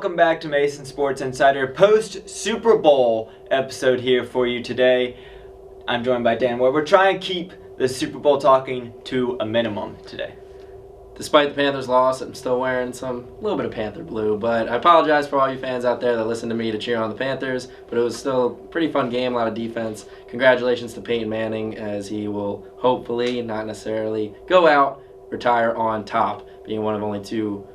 welcome back to Mason Sports Insider post Super Bowl episode here for you today. I'm joined by Dan Ward. We're trying to keep the Super Bowl talking to a minimum today. Despite the Panthers' loss, I'm still wearing a little bit of Panther blue, but I apologize for all you fans out there that listen to me to cheer on the Panthers, but it was still a pretty fun game, a lot of defense. Congratulations to Peyton Manning, as he will hopefully, not necessarily, go out, retire on top, being one of only two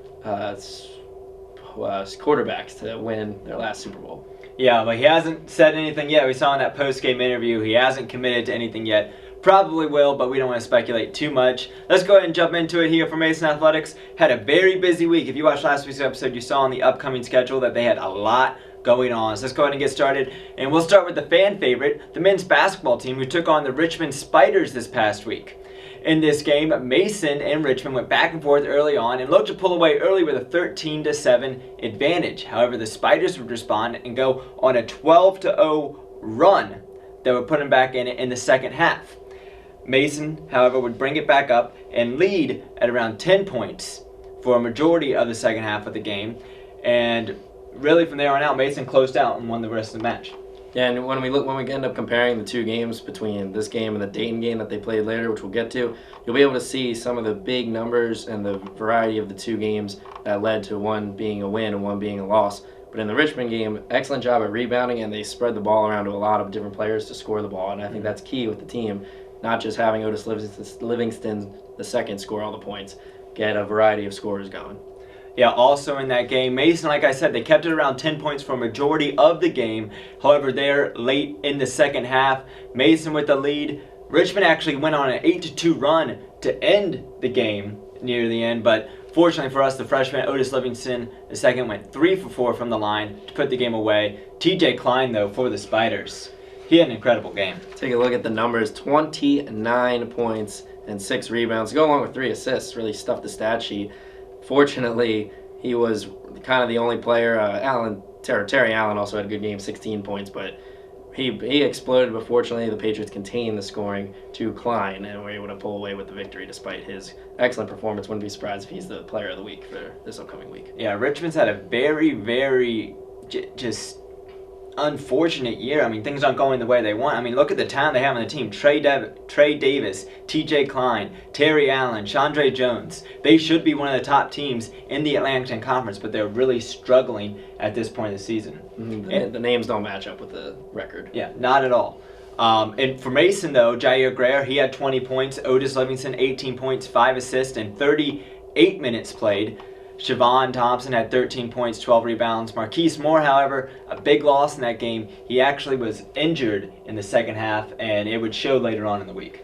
quarterbacks to win their last Super Bowl. Yeah, but he hasn't said anything yet. We saw in that post-game interview, he hasn't committed to anything yet. Probably will, but we don't want to speculate too much. Let's go ahead and jump into it here for Mason Athletics. Had a very busy week. If you watched last week's episode, you saw on the upcoming schedule that they had a lot going on. So let's go ahead and get started. And we'll start with the fan favorite, the men's basketball team, who took on the Richmond Spiders this past week. In this game, Mason and Richmond went back and forth early on and looked to pull away early with a 13-7 advantage. However, the Spiders would respond and go on a 12-0 run that would put them back in the second half. Mason, however, would bring it back up and lead at around 10 points for a majority of the second half of the game. And really from there on out, Mason closed out and won the rest of the match. Yeah, and when we end up comparing the two games between this game and the Dayton game that they played later, which we'll get to, you'll be able to see some of the big numbers and the variety of the two games that led to one being a win and one being a loss. But in the Richmond game, excellent job at rebounding, and they spread the ball around to a lot of different players to score the ball. And I think that's key with the team, not just having Otis Livingston the second score all the points, get a variety of scorers going. Yeah, also in that game, Mason, like I said, they kept it around 10 points for a majority of the game. However, there late in the second half, Mason with the lead. Richmond actually went on an 8-2 run to end the game near the end, but fortunately for us, the freshman Otis Livingston II went 3 for 4 from the line to put the game away. TJ Klein, though, for the Spiders, he had an incredible game. Take a look at the numbers, 29 points and 6 rebounds, go along with 3 assists, really stuffed the stat sheet. Fortunately, he was kind of the only player. Terry Allen also had a good game, 16 points, but he exploded. But fortunately, the Patriots contained the scoring to Klein and were able to pull away with the victory despite his excellent performance. Wouldn't be surprised if he's the player of the week for this upcoming week. Yeah, Richmond's had a very just unfortunate year. I mean, things aren't going the way they want. I mean, look at the talent they have on the team. Trey Davis, TJ Klein, Terry Allen, Chandre Jones. They should be one of the top teams in the Atlantic Conference, but they're really struggling at this point of the season. Mm-hmm. The names don't match up with the record. Yeah, not at all. And for Mason, though, Jair Greer, he had 20 points. Otis Livingston, 18 points, 5 assists, and 38 minutes played. Siobhan Thompson had 13 points, 12 rebounds. Marquise Moore, however, a big loss in that game. He actually was injured in the second half, and it would show later on in the week.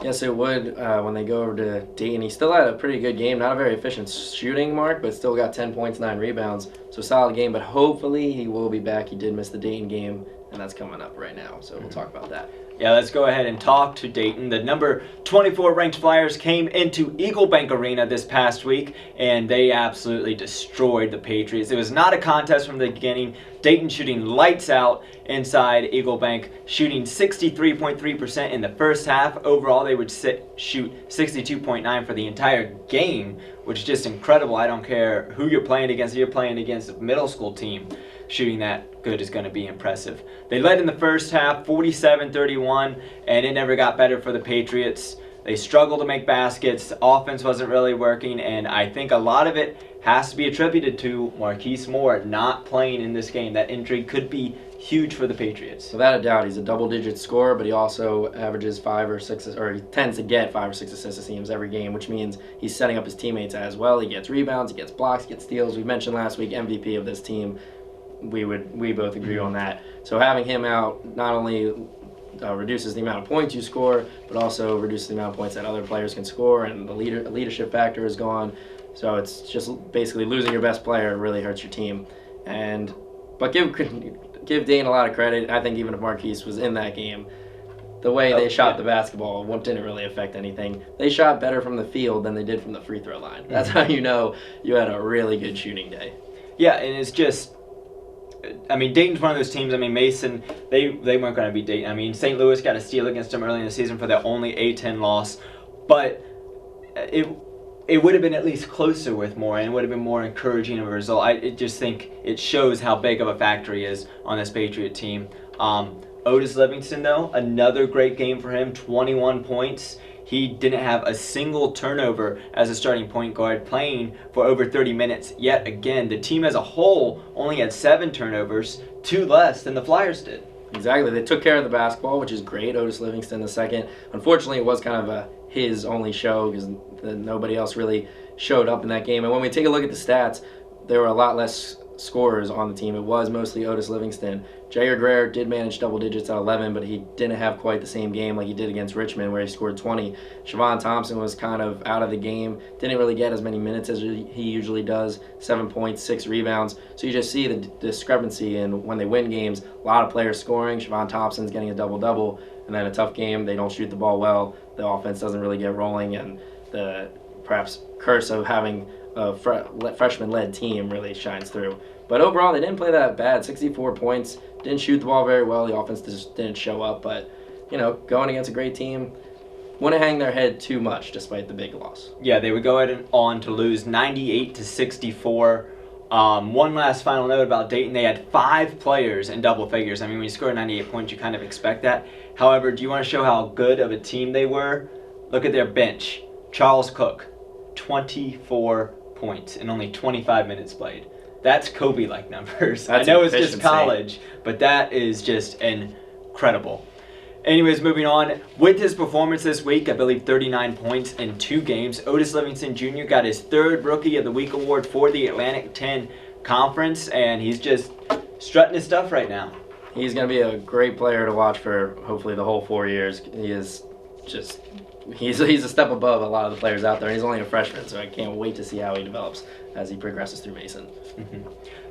Yes, it would when they go over to Dayton. He still had a pretty good game. Not a very efficient shooting mark, but still got 10 points, 9 rebounds. So solid game, but hopefully he will be back. He did miss the Dayton game, and that's coming up right now, so we'll talk about that. Yeah, let's go ahead and talk to Dayton. The number 24 ranked Flyers came into Eagle Bank Arena this past week, and they absolutely destroyed the Patriots. It was not a contest from the beginning. Dayton shooting lights out inside Eagle Bank, shooting 63.3% in the first half. Overall, they would shoot 62.9% for the entire game, which is just incredible. I don't care who you're playing against. If you're playing against a middle school team, shooting that good is going to be impressive. They led in the first half 47-31, and it never got better for the Patriots. They struggled to make baskets. The offense wasn't really working, and I think a lot of it has to be attributed to Marquise Moore not playing in this game. That injury could be huge for the Patriots. Without a doubt, he's a double-digit scorer, but he also averages 5 or 6, or he tends to get 5 or 6 assists, it seems, every game, which means he's setting up his teammates as well. He gets rebounds, he gets blocks, he gets steals. We mentioned last week MVP of this team. We both agree on that. So having him out not only reduces the amount of points you score, but also reduces the amount of points that other players can score, and the leadership factor is gone. So it's just basically losing your best player really hurts your team. But give Dane a lot of credit. I think even if Marquise was in that game, the way they shot the basketball didn't really affect anything. They shot better from the field than they did from the free throw line. That's how you know you had a really good shooting day. Yeah, and it's just, I mean, Dayton's one of those teams. I mean, Mason, they weren't going to beat Dayton. I mean, St. Louis got a steal against them early in the season for their only A-10 loss. But it would have been at least closer with more, and would have been more encouraging of a result. I just think it shows how big of a factor he is on this Patriot team. Otis Livingston, though, another great game for him, 21 points. He didn't have a single turnover as a starting point guard, playing for over 30 minutes. Yet again, the team as a whole only had 7 turnovers, 2 less than the Flyers did. Exactly. They took care of the basketball, which is great. Otis Livingston the second. Unfortunately, it was kind of his only show because nobody else really showed up in that game. And when we take a look at the stats, there were a lot less scorers on the team. It was mostly Otis Livingston. Jair Greer did manage double digits at 11, but he didn't have quite the same game like he did against Richmond, where he scored 20. Siobhan Thompson was kind of out of the game, didn't really get as many minutes as he usually does, 7 points, 6 rebounds. So you just see the discrepancy in when they win games, a lot of players scoring. Siobhan Thompson's getting a double-double, and then a tough game, they don't shoot the ball well, the offense doesn't really get rolling, and the perhaps curse of having a freshman-led team really shines through. But overall, they didn't play that bad. 64 points, didn't shoot the ball very well. The offense just didn't show up. But, going against a great team, wouldn't hang their head too much despite the big loss. Yeah, they would go ahead and on to lose 98-64. One last final note about Dayton. They had 5 players in double figures. I mean, when you score 98 points, you kind of expect that. However, do you want to show how good of a team they were? Look at their bench. Charles Cook, 24 points in only 25 minutes played. That's Kobe-like numbers. I know it's just college, but that is just incredible. Anyways, moving on. With his performance this week, I believe 39 points in 2 games, Otis Livingston Jr. got his 3rd Rookie of the Week award for the Atlantic 10 Conference, and he's just strutting his stuff right now. He's going to be a great player to watch for hopefully the whole 4 years. He's a step above a lot of the players out there. He's only a freshman, so I can't wait to see how he develops as he progresses through Mason.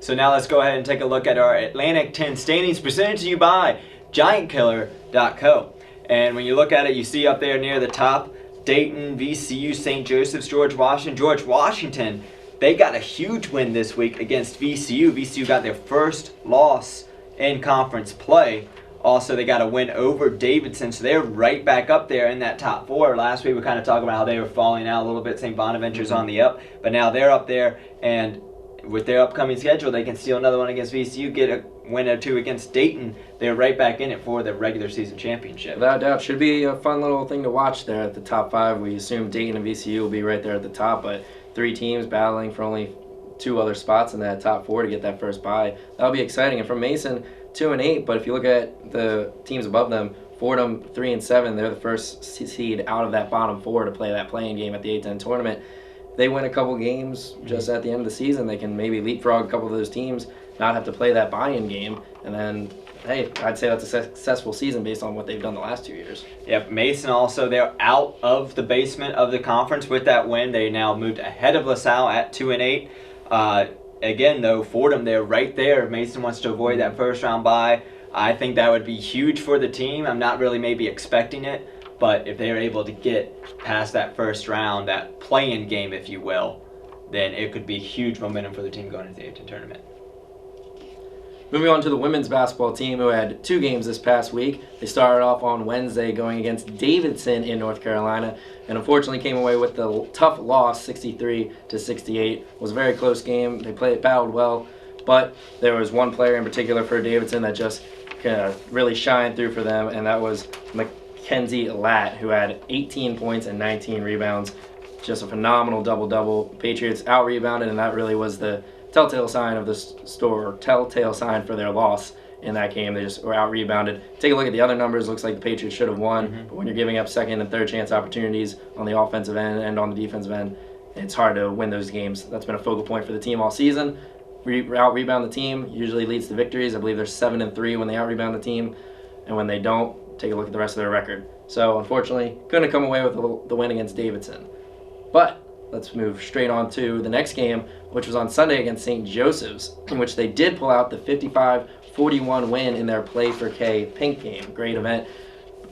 So now let's go ahead and take a look at our Atlantic 10 standings, presented to you by GiantKiller.co. And when you look at it, you see up there near the top, Dayton, VCU, St. Joseph's, George Washington, they got a huge win this week against VCU. VCU got their first loss in conference play. Also, they got a win over Davidson, so they're right back up there in that top 4. Last week, we kind of talked about how they were falling out a little bit. St. Bonaventure's on the up, but now they're up there, and with their upcoming schedule, they can steal another one against VCU, get a win or 2 against Dayton. They're right back in it for the regular season championship. Without doubt, should be a fun little thing to watch there at the top 5. We assume Dayton and VCU will be right there at the top, but 3 teams battling for only 2 other spots in that top 4 to get that first bye. That'll be exciting. And from Mason, 2-8, but if you look at the teams above them, Fordham 3-7, they're the first seed out of that bottom 4 to play that playing game at the A-10 tournament. They win a couple games just at the end of the season, they can maybe leapfrog a couple of those teams, not have to play that buy-in game, and then, hey, I'd say that's a successful season based on what they've done the last 2 years. Yep, Mason also, they're out of the basement of the conference with that win. They now moved ahead of LaSalle at 2-8. Again, though, Fordham, they're right there. Mason wants to avoid that first round bye. I think that would be huge for the team. I'm not really maybe expecting it, but if they're able to get past that first round, that play-in game, if you will, then it could be huge momentum for the team going into the A-10 tournament. Moving on to the women's basketball team, who had 2 games this past week. They started off on Wednesday going against Davidson in North Carolina, and unfortunately came away with the tough loss, 63-68. It was a very close game. They battled well, but there was one player in particular for Davidson that just really shined through for them, and that was Mackenzie Latt, who had 18 points and 19 rebounds. Just a phenomenal double-double. Patriots out-rebounded, and that really was the telltale sign of telltale sign for their loss in that game. They just were out-rebounded. Take a look at the other numbers. Looks like the Patriots should have won, but when you're giving up second and third chance opportunities on the offensive end and on the defensive end, it's hard to win those games. That's been a focal point for the team all season. Out-rebound the team usually leads to victories. I believe they're 7-3 when they out-rebound the team, and when they don't, take a look at the rest of their record. So unfortunately, couldn't come away with the win against Davidson. But let's move straight on to the next game, which was on Sunday against St. Joseph's, in which they did pull out the 55-41 win in their Play for K pink game. Great event,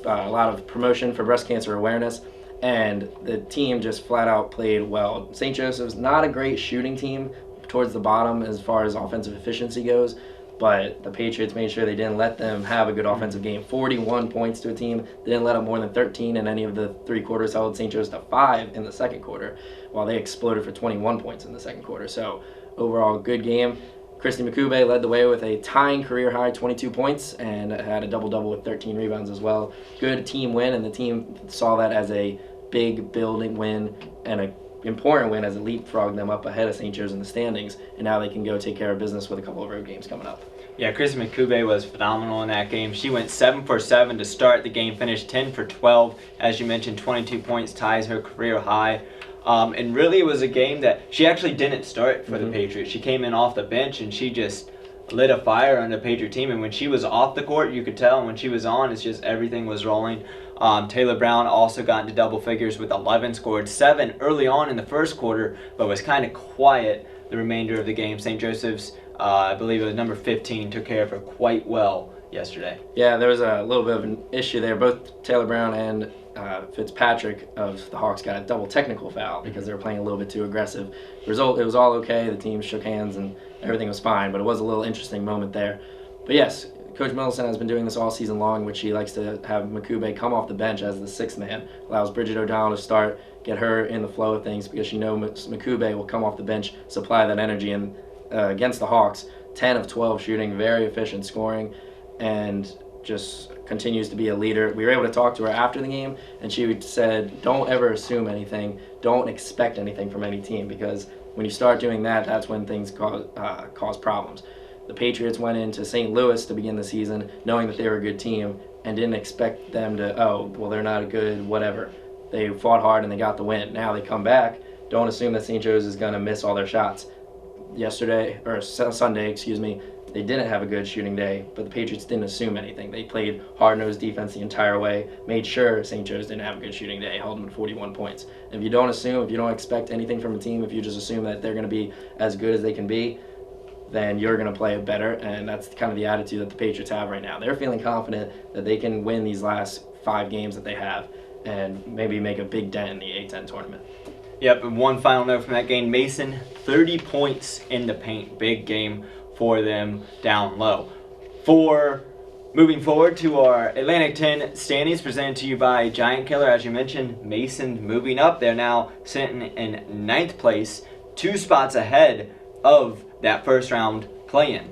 a lot of promotion for breast cancer awareness, and the team just flat out played well. St. Joseph's not a great shooting team towards the bottom as far as offensive efficiency goes, But the Patriots made sure they didn't let them have a good offensive game. 41 points to a team. They didn't let up more than 13 in any of the three quarters. Held St. Joe's to 5 in the second quarter, while they exploded for 21 points in the second quarter. So overall, good game. Christy McCube led the way with a tying career high 22 points and had a double-double with 13 rebounds as well. Good team win, and the team saw that as a big building win and an important win as it leapfrogged them up ahead of St. Joe's in the standings, and now they can go take care of business with a couple of road games coming up. Yeah, Christy McCube was phenomenal in that game. She went 7 for 7 to start the game, finished 10 for 12. As you mentioned, 22 points, ties her career high. And really it was a game that she actually didn't start for the Patriots. She came in off the bench and she just lit a fire on the Patriot team. And when she was off the court, you could tell. And when she was on, it's just everything was rolling. Taylor Brown also got into double figures with 11, scored 7 early on in the first quarter, but was kind of quiet the remainder of the game. St. Joseph's, I believe it was number 15, took care of her quite well yesterday. Yeah, there was a little bit of an issue there. Both Taylor Brown and Fitzpatrick of the Hawks got a double technical foul because they were playing a little bit too aggressive. Result, it was all okay. The team shook hands and everything was fine, but it was a little interesting moment there. But yes, Coach Middleton has been doing this all season long, in which he likes to have McCube come off the bench as the sixth man, allows Bridget O'Donnell to start, get her in the flow of things because you know McCube will come off the bench, supply that energy. And against the Hawks, 10 of 12 shooting, very efficient scoring, and just continues to be a leader. We were able to talk to her after the game, and she said, don't ever assume anything. Don't expect anything from any team, because when you start doing that, that's when things cause problems. The Patriots went into St. Louis to begin the season knowing that they were a good team and didn't expect them to, they're not a good whatever. They fought hard and they got the win. Now they come back. Don't assume that St. Joe's is going to miss all their shots. Sunday, they didn't have a good shooting day, but the Patriots didn't assume anything. They played hard-nosed defense the entire way, made sure St. Joe's didn't have a good shooting day, held them to 41 points. And if you don't assume, if you don't expect anything from a team, if you just assume that they're going to be as good as they can be, then you're going to play it better, and that's kind of the attitude that the Patriots have right now. They're feeling confident that they can win these last 5 games that they have and maybe make a big dent in the A-10 tournament. Yep, and one final note from that game, Mason, 30 points in the paint. Big game for them down low. Moving forward to our Atlantic 10 standings, presented to you by Giant Killer. As you mentioned, Mason moving up. They're now sitting in 9th place, 2 spots ahead of that first round play-in.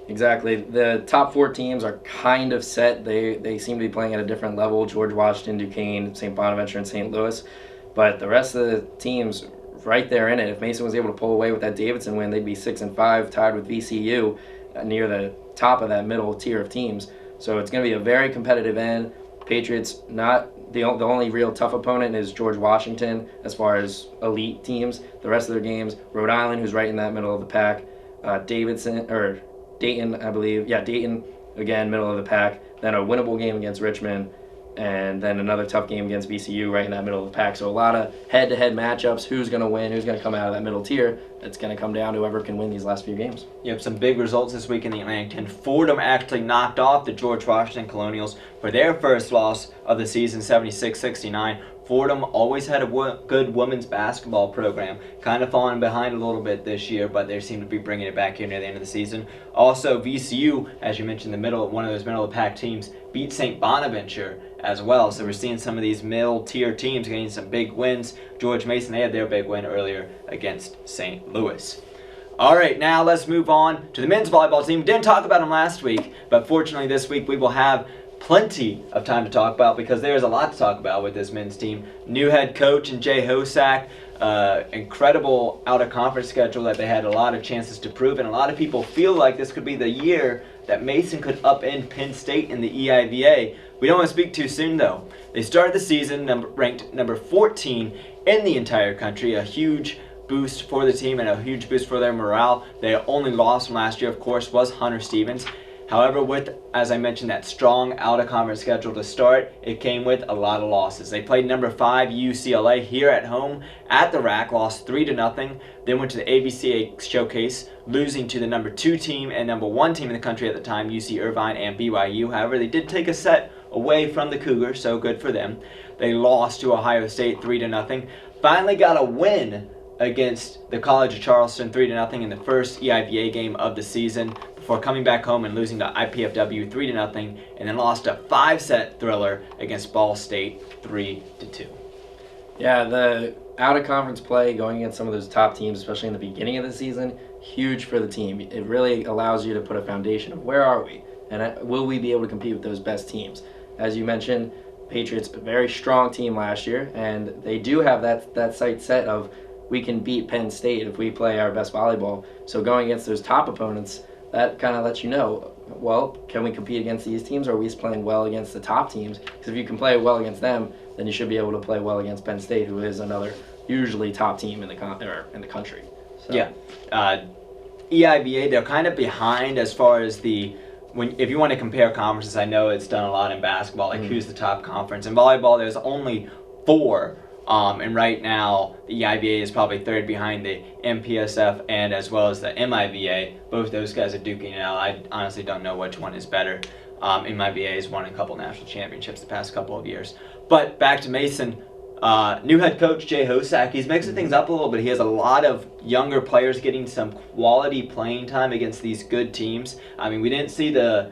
Exactly. The top 4 teams are kind of set. They seem to be playing at a different level. George Washington, Duquesne, St. Bonaventure, and St. Louis. But the rest of the teams right there in it. If Mason was able to pull away with that Davidson win, they'd be 6-5, tied with VCU near the top of that middle tier of teams. So it's going to be a very competitive end. Patriots, not the only real tough opponent is George Washington as far as elite teams. The rest of their games, Rhode Island, who's right in that middle of the pack, Dayton, I believe. Yeah, Dayton, again, middle of the pack. Then a winnable game against Richmond, and then another tough game against VCU right in that middle of the pack. So a lot of head-to-head matchups. Who's going to win? Who's going to come out of that middle tier? It's going to come down to whoever can win these last few games. Yep, some big results this week in the Atlantic 10. Fordham actually knocked off the George Washington Colonials for their first loss of the season, 76-69. Fordham always had a good women's basketball program, kind of falling behind a little bit this year, but they seem to be bringing it back here near the end of the season. Also, VCU, as you mentioned, one of those middle-of-the-pack teams, beat St. Bonaventure as well. So we're seeing some of these middle-tier teams getting some big wins. George Mason, they had their big win earlier against St. Louis. All right, now let's move on to the men's volleyball team. We didn't talk about them last week, but fortunately this week we will have plenty of time to talk about because there's a lot to talk about with this men's team. New head coach and Jay Hosack, incredible out-of-conference schedule that they had a lot of chances to prove, and a lot of people feel like this could be the year that Mason could upend Penn State in the EIVA. We don't want to speak too soon, though. They started the season ranked number 14 in the entire country, a huge boost for the team and a huge boost for their morale. Their only loss from last year, of course, was Hunter Stevens. However, with, as I mentioned, that strong out-of-conference schedule to start, it came with a lot of losses. They played number 5 UCLA here at home at the RAC, lost 3-0. Then went to the ABCA Showcase, losing to the number 2 team and number 1 team in the country at the time, UC Irvine and BYU. However, they did take a set away from the Cougars, so good for them. They lost to Ohio State 3-0. Finally got a win against the College of Charleston 3-0 in the first EIVA game of the season before coming back home and losing to IPFW 3-0, and then lost a 5-set thriller against Ball State 3-2. Yeah, the out-of-conference play going against some of those top teams, especially in the beginning of the season, huge for the team. It really allows you to put a foundation of where are we, and will we be able to compete with those best teams. As you mentioned, Patriots, a very strong team last year, and they do have that sight set of we can beat Penn State if we play our best volleyball. So going against those top opponents, that kind of lets you know, well, can we compete against these teams, or are we playing well against the top teams? Because if you can play well against them, then you should be able to play well against Penn State, who is another usually top team in the country. So. Yeah. EIVA, they're kind of behind as far as if you want to compare conferences. I know it's done a lot in basketball, like who's the top conference. In volleyball, there's only 4. And right now, the EIVA is probably third behind the MPSF and as well as the MIVA. Both those guys are duking it out. I honestly don't know which one is better. MIVA has won a couple national championships the past couple of years. But back to Mason, new head coach Jay Hosack. He's mixing things up a little bit. He has a lot of younger players getting some quality playing time against these good teams. I mean, we didn't see the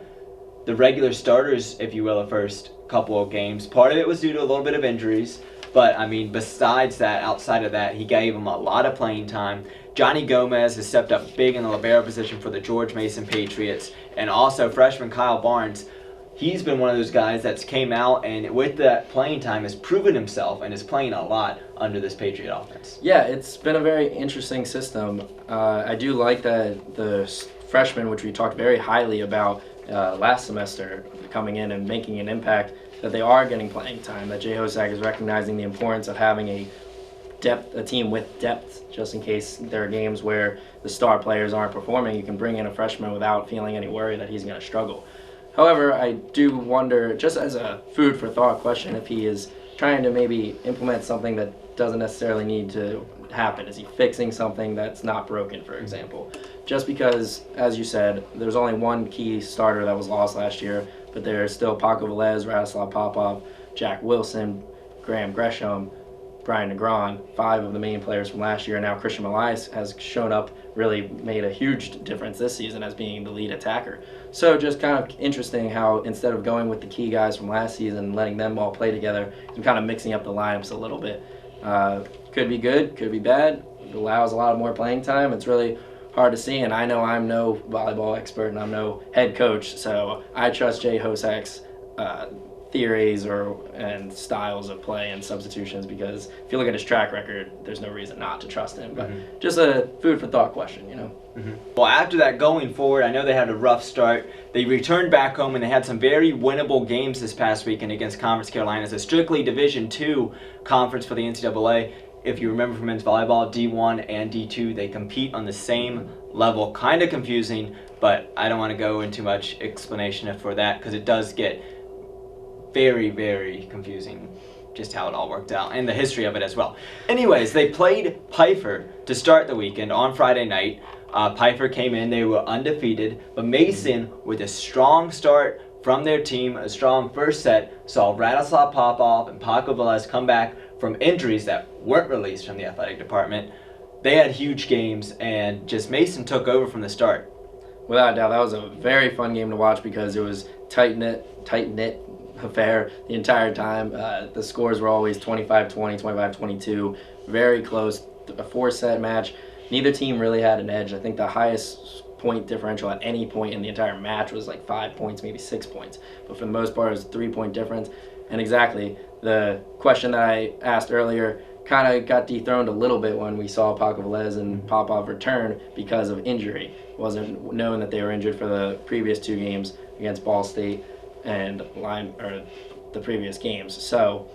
regular starters, if you will, the first couple of games. Part of it was due to a little bit of injuries. But, I mean, besides that, outside of that, he gave him a lot of playing time. Johnny Gomez has stepped up big in the libero position for the George Mason Patriots. And also, freshman Kyle Barnes, he's been one of those guys that's came out and with that playing time has proven himself and is playing a lot under this Patriot offense. Yeah, it's been a very interesting system. I do like that the freshmen, which we talked very highly about last semester, coming in and making an impact, that they are getting playing time, that Jay Hosack is recognizing the importance of having a team with depth, just in case there are games where the star players aren't performing. You can bring in a freshman without feeling any worry that he's going to struggle. However, I do wonder, just as a food for thought question, if he is trying to maybe implement something that doesn't necessarily need to happen. Is he fixing something that's not broken, for example? Just because, as you said, there's only one key starter that was lost last year, but there's still Paco Velez, Radislav Popov, Jack Wilson, Graham Gresham, Brian Negron, 5 of the main players from last year. And now Christian Elias has shown up, really made a huge difference this season as being the lead attacker. So just kind of interesting how instead of going with the key guys from last season and letting them all play together, he's kind of mixing up the lineups a little bit. Could be good, could be bad. It allows a lot more playing time. It's really hard to see, and I know I'm no volleyball expert and I'm no head coach, so I trust Jay Hosack's theories and styles of play and substitutions, because if you look at his track record, there's no reason not to trust him. But just a food for thought question, you know. Well, after that, going forward, I know they had a rough start. They returned back home and they had some very winnable games this past weekend against Commerce Carolina. It's a strictly Division II conference for the NCAA. If you remember from men's volleyball, D1 and D2, they compete on the same level. Kind of confusing, but I don't want to go into much explanation for that because it does get very, very confusing just how it all worked out and the history of it as well. Anyways, they played Pfeiffer to start the weekend on Friday night. Pfeiffer came in, they were undefeated, but Mason, with a strong start from their team, a strong first set, saw Radislav Popov and Paco Velez come back from injuries that weren't released from the athletic department. They had huge games, and just Mason took over from the start. Without a doubt, that was a very fun game to watch because it was tight-knit affair the entire time. The scores were always 25-20, 25-22, very close, a 4-set match. Neither team really had an edge. I think the highest point differential at any point in the entire match was like 5 points, maybe 6 points. But for the most part, it was a 3-point difference. And exactly, the question that I asked earlier kind of got dethroned a little bit when we saw Paco Velez and Popov return because of injury. It wasn't known that they were injured for the previous 2 games against Ball State and the previous games. So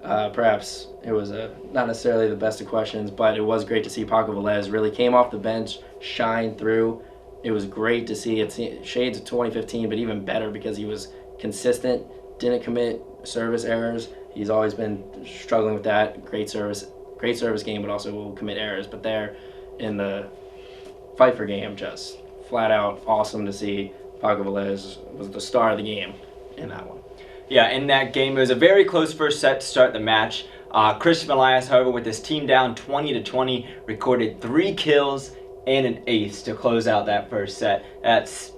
perhaps it was not necessarily the best of questions, but it was great to see Paco Velez really came off the bench, shine through. It was great to see it. Shades of 2015, but even better because he was consistent, didn't commit service errors. He's always been struggling with that. Great service game, but also will commit errors. But there in the Pfeiffer game, just flat out awesome to see. Paco Velez was the star of the game in that one. Yeah, in that game, it was a very close first set to start the match. Christian Elias, however, with his team down 20-20, recorded 3 kills and an ace to close out that first set. That's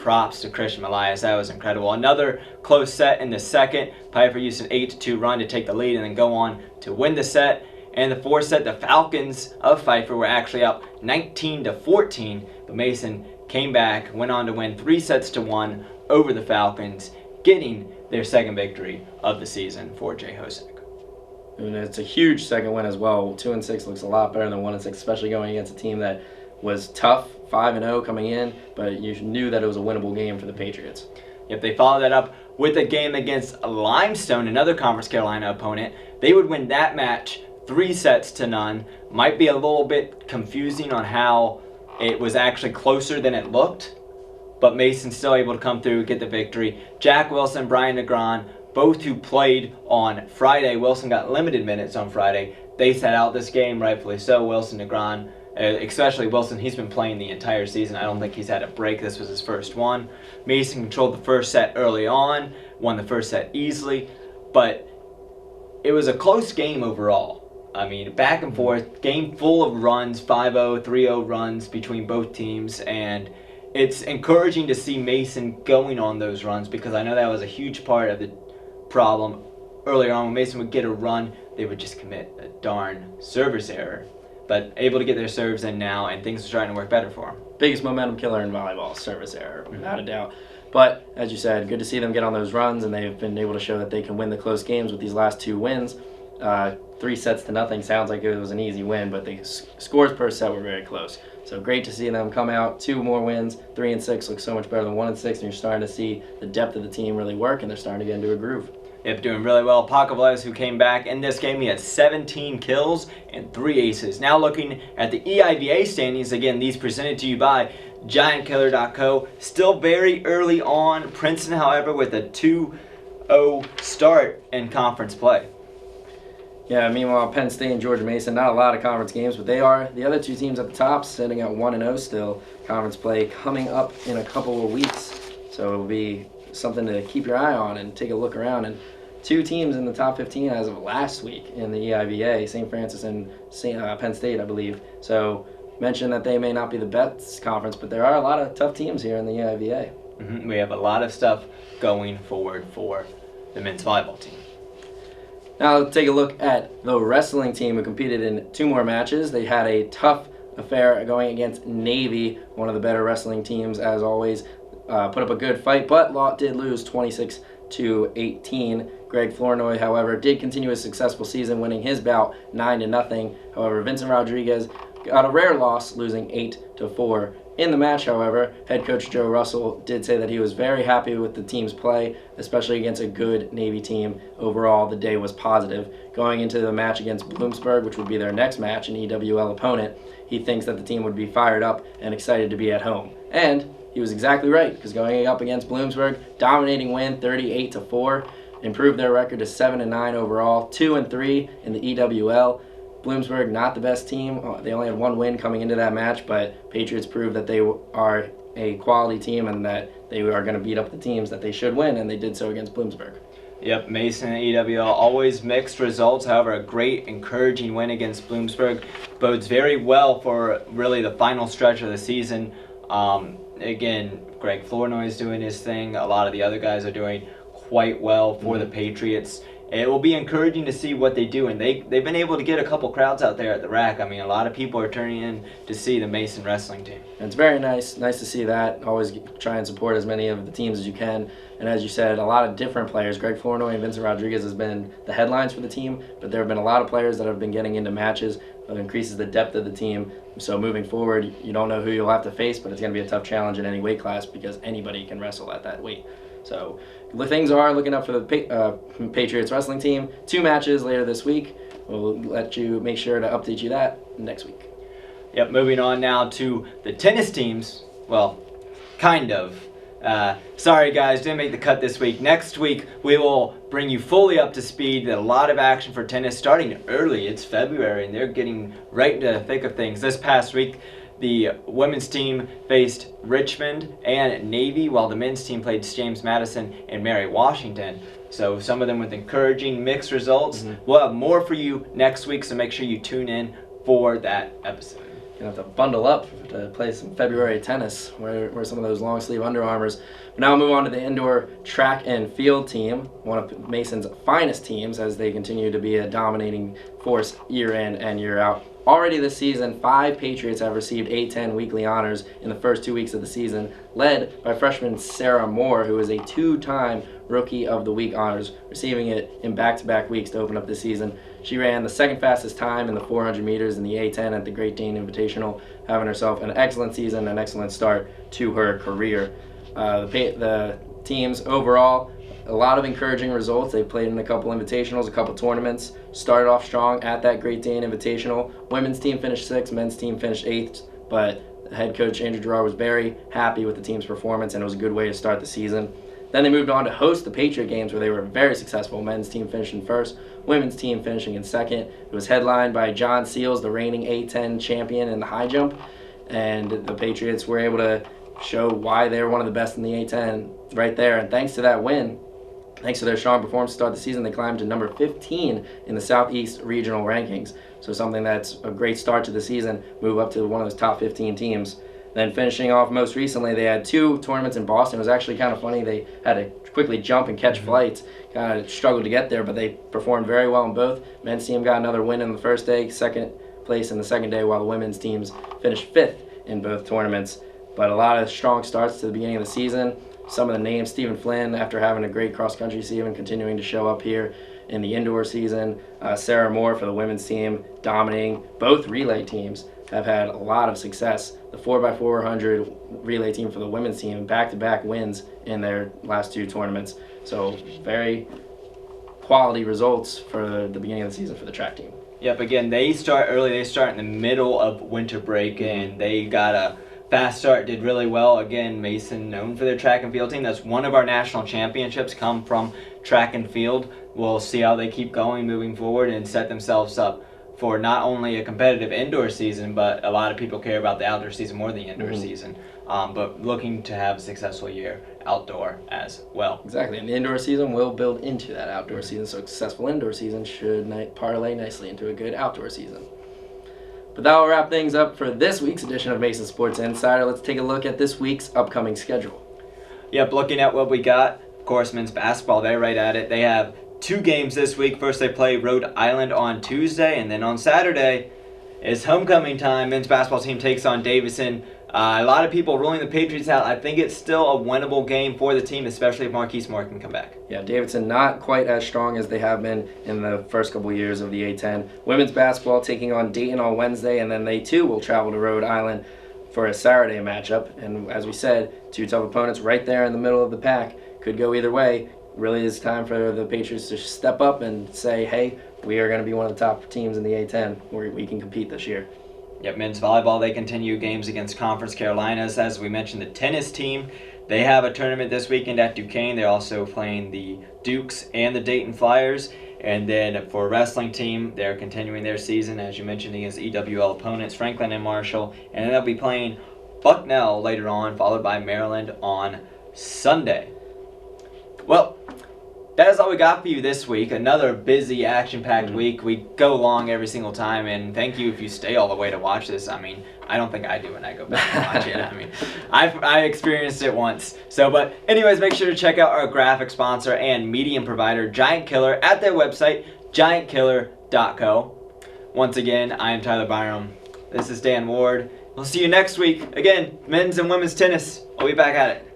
props to Christian Elias. That was incredible. Another close set in the second. Piper used an 8-2 run to take the lead and then go on to win the set. And the fourth set, the Falcons of Pfeiffer were actually up 19-14, but Mason came back, went on to win 3-1 over the Falcons, getting their second victory of the season for Jay Hosek. And it's a huge second win as well. 2-6 looks a lot better than 1-6, especially going against a team that was tough, 5-0 coming in, but you knew that it was a winnable game for the Patriots. If they follow that up with a game against Limestone, another Conference Carolina opponent, they would win that match 3-0. Might be a little bit confusing on how it was actually closer than it looked, but Mason still able to come through, get the victory. Jack Wilson, Brian Negron, both who played on Friday. Wilson got limited minutes on Friday. They sat out this game, rightfully so. Wilson, Negron, especially Wilson, he's been playing the entire season. I don't think he's had a break. This was his first one. Mason controlled the first set early on, won the first set easily, but it was a close game overall. I mean, back and forth, game full of runs, 5-0, 3-0 runs between both teams, and it's encouraging to see Mason going on those runs because I know that was a huge part of the problem earlier on. When Mason would get a run, they would just commit a darn service error. But able to get their serves in now, and things are starting to work better for them. Biggest momentum killer in volleyball, service error, without a doubt. But, as you said, good to see them get on those runs, and they've been able to show that they can win the close games with these last two wins. 3-0 sounds like it was an easy win, but the scores per set were very close. So great to see them come out. 2 more wins, 3-6 looks so much better than 1-6, and you're starting to see the depth of the team really work, and they're starting to get into a groove. Yep, doing really well. Pakovlev, who came back in this game, he had 17 kills and 3 aces. Now looking at the EIVA standings, again, these presented to you by GiantKiller.co. Still very early on. Princeton, however, with a 2-0 start in conference play. Yeah, meanwhile, Penn State and George Mason, not a lot of conference games, but they are the other two teams at the top, sitting at 1-0 still. Conference play coming up in a couple of weeks, so it will be something to keep your eye on and take a look around. And 2 teams in the top 15 as of last week in the EIVA, St. Francis and Penn State, I believe. So mentioned that they may not be the best conference, but there are a lot of tough teams here in the EIVA. We have a lot of stuff going forward for the men's volleyball team. Now let's take a look at the wrestling team who competed in 2 more matches. They had a tough affair going against Navy, one of the better wrestling teams as always. Put up a good fight, but did lose 26-18. Greg Flournoy, however, did continue his successful season, winning his bout 9-0. However, Vincent Rodriguez got a rare loss, losing 8-4. In the match, however, head coach Joe Russell did say that he was very happy with the team's play, especially against a good Navy team. Overall, the day was positive. Going into the match against Bloomsburg, which would be their next match, an EWL opponent, he thinks that the team would be fired up and excited to be at home. And he was exactly right, because going up against Bloomsburg, dominating win, 38-4, improved their record to 7-9 overall, 2-3 in the EWL. Bloomsburg, not the best team. They only had 1 win coming into that match, but Patriots proved that they are a quality team and that they are going to beat up the teams that they should win, and they did so against Bloomsburg. Yep, Mason and EWL, always mixed results. However, a great, encouraging win against Bloomsburg bodes very well for really the final stretch of the season. Again, Greg Flournoy is doing his thing. A lot of the other guys are doing quite well for the Patriots. It will be encouraging to see what they do, and they've been able to get a couple crowds out there at the rack. I mean, a lot of people are turning in to see the Mason wrestling team. It's very nice to see that. Always try and support as many of the teams as you can. And as you said, a lot of different players. Greg Flournoy and Vincent Rodriguez has been the headlines for the team, but there have been a lot of players that have been getting into matches. It increases the depth of the team. So moving forward, you don't know who you'll have to face, but it's going to be a tough challenge in any weight class because anybody can wrestle at that weight. So things are looking up for the Patriots wrestling team. 2 matches later this week. We'll let you make sure to update you that next week. Yep, moving on now to the tennis teams. Well, kind of. Sorry guys, didn't make the cut this week. Next week we will bring you fully up to speed. A lot of action for tennis starting early. It's February and they're getting right into the thick of things. This past week the women's team faced Richmond and Navy, while the men's team played James Madison and Mary Washington. So some of them with encouraging mixed results. We'll have more for you next week, so make sure you tune in for that episode. Gonna have to bundle up to play some February tennis. Wear some of those long sleeve Under Armours. But now we'll move on to the indoor track and field team, one of Mason's finest teams as they continue to be a dominating force year in and year out. Already this season, 5 Patriots have received A10 weekly honors in the first 2 weeks of the season, led by freshman Sarah Moore, who is a 2-time Rookie of the Week honors, receiving it in back-to-back weeks to open up this season. She ran the second fastest time in the 400 meters in the A10 at the Great Dane Invitational, having herself an excellent season, an excellent start to her career. The teams overall, a lot of encouraging results. They've played in a couple invitationals, a couple tournaments, started off strong at that Great Dane Invitational. Women's team finished 6th, men's team finished 8th, but head coach Andrew Gerard was very happy with the team's performance, and it was a good way to start the season. Then they moved on to host the Patriot Games, where they were very successful. Men's team finishing 1st, women's team finishing in 2nd. It was headlined by John Seals, the reigning A10 champion in the high jump, and the Patriots were able to show why they're one of the best in the A10 right there. And thanks to that win, thanks to their strong performance to start the season, they climbed to number 15 in the Southeast Regional rankings. So something that's a great start to the season, move up to one of those top 15 teams. Then finishing off most recently, they had 2 tournaments in Boston. It was actually kind of funny. They had to quickly jump and catch flights. Kind of struggled to get there, but they performed very well in both. Men's team got another win in the first day, 2nd place in the second day, while the women's teams finished 5th in both tournaments. But a lot of strong starts to the beginning of the season. Some of the names, Stephen Flynn, after having a great cross-country season, continuing to show up here in the indoor season. Sarah Moore for the women's team, dominating. Both relay teams have had a lot of success. The 4x400 relay team for the women's team, back-to-back wins in their last 2 tournaments. So very quality results for the beginning of the season for the track team. Yep, again, they start early. They start in the middle of winter break, and they got a fast start, did really well. Again, Mason known for their track and field team. That's one of our national championships come from track and field. We'll see how they keep going moving forward and set themselves up for not only a competitive indoor season, but a lot of people care about the outdoor season more than the indoor season. But looking to have a successful year outdoor as well. Exactly, and the indoor season will build into that outdoor season, so a successful indoor season should parlay nicely into a good outdoor season. But that will wrap things up for this week's edition of Mason Sports Insider. Let's take a look at this week's upcoming schedule. Yep, looking at what we got, of course, men's basketball, they're right at it. They have 2 games this week. First, they play Rhode Island on Tuesday, and then on Saturday is homecoming time. Men's basketball team takes on Davidson. A lot of people ruling the Patriots out. I think it's still a winnable game for the team, especially if Marquise Moore can come back. Yeah, Davidson not quite as strong as they have been in the first couple years of the A10. Women's basketball taking on Dayton on Wednesday, and then they too will travel to Rhode Island for a Saturday matchup. And as we said, 2 tough opponents right there in the middle of the pack. Could go either way. Really is time for the Patriots to step up and say, hey, we are going to be one of the top teams in the A10 where we can compete this year. Yep, men's volleyball, they continue games against Conference Carolinas. As we mentioned, the tennis team, they have a tournament this weekend at Duquesne. They're also playing the Dukes and the Dayton Flyers. And then for wrestling team, they're continuing their season, as you mentioned, against EWL opponents, Franklin and Marshall. And then they'll be playing Bucknell later on, followed by Maryland on Sunday. Well, that is all we got for you this week. Another busy, action-packed week. We go long every single time, and thank you if you stay all the way to watch this. I mean, I don't think I do when I go back and watch it. I mean, I experienced it once. So, but anyways, make sure to check out our graphic sponsor and medium provider, Giant Killer, at their website, giantkiller.co. Once again, I am Tyler Byram. This is Dan Ward. We'll see you next week. Again, men's and women's tennis. I'll be back at it.